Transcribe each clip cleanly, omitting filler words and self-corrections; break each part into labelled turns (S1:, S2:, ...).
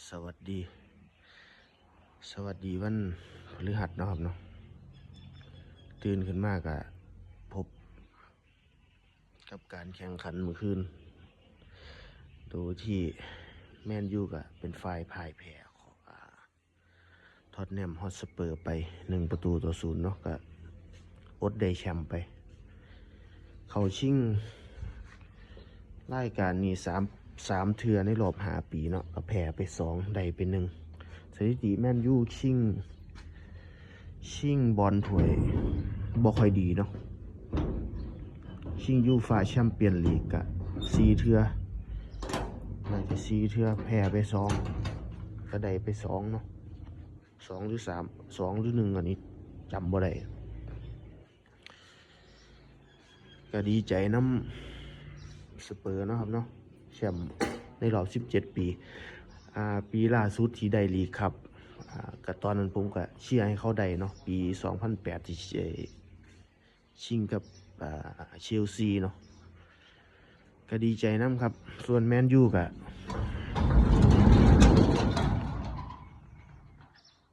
S1: สวัสดี สวัสดีวันพฤหัสนะครับเนาะตื่นขึ้นมากอะพบกับการแข่งขันเมื่อคืนโดยที่แมนยูก็เป็นฝ่ายพ่ายแพ้ของท็อตแนมฮอตสเปอร์ไป1-0เนาะก็อดได้แชมป์ไป เขาชิงรายการนี้สามเทือในรอบ5 ปีเนาะก็แพ้ไป2ได้ไป1สถิติแมนยูชิงบอลถ้วยบ่ค่อยดีเนาะชิงยูฟ่าแชมเปี้ยนลีกกะ4 เทือน่าจะ4 เทือแพ้ไป2ก็ได้ไป2เนาะ2หรือ3 2หรือ1อันนี้จำบ่ได้ก็ดีใจน้ำสเปอร์เนาะครับเนาะแชมป์ในรอบ17 ปีปีล่าสุดที่ได้ลีกครับก็ตอนนั้นผมก็เชียร์ให้เขาได้เนาะปี2008ที่ชิงกับเชลซีเนาะก็ดีใจน้ำครับส่วนแมนยู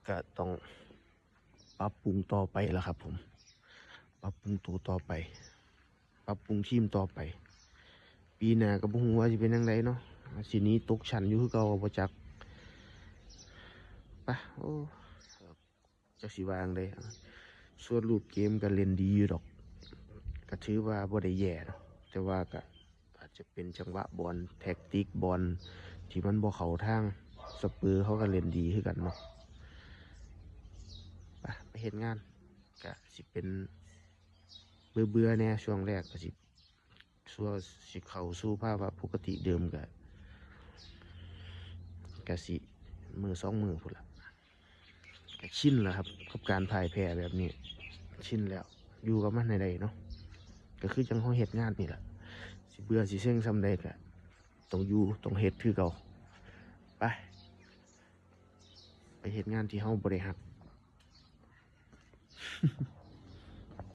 S1: ก็ต้องปรับปรุงต่อไปแล้วครับผมปรับปรุงตัวต่อไปปรับปรุงทีมต่อไปปีหน้าก็บ่ฮู้ว่าสิเป็นจังไดเนาะสิหนีตกชั้นอยู่คือเก่าบ่จักปะโอ้จักสิว่าจังไดส่วนรูปเกมก็เล่นดีอยู่ดอกก็ถือว่าบ่ได้แย่เนาะแต่ว่าก็อาจจะเป็นจังหวะบอลแท็กติกบอลที่มันบ่เข้าทางสเปอร์เขาก็เล่นดีคือกันเนาะไปเฮ็ดงานก็สิเป็นเบื่อแน่ช่วงแรกก็สิเข้าสู่ภาวะปกติเดิมก็สิมือ2 มือพุ่นล่ะก็ชินแล้วครับกับการพ่ายแพ้แบบนี้ชินแล้วอยู่กับมันได้เนาะก็คือจังเฮาเฮ็ดงานนี่แหละสิเบื่อสิเซ็งซำใดก็ต้องอยู่ต้องเฮ็ดคือเก่าไปเฮ็ดงานที่เฮาบ่ได้ฮัก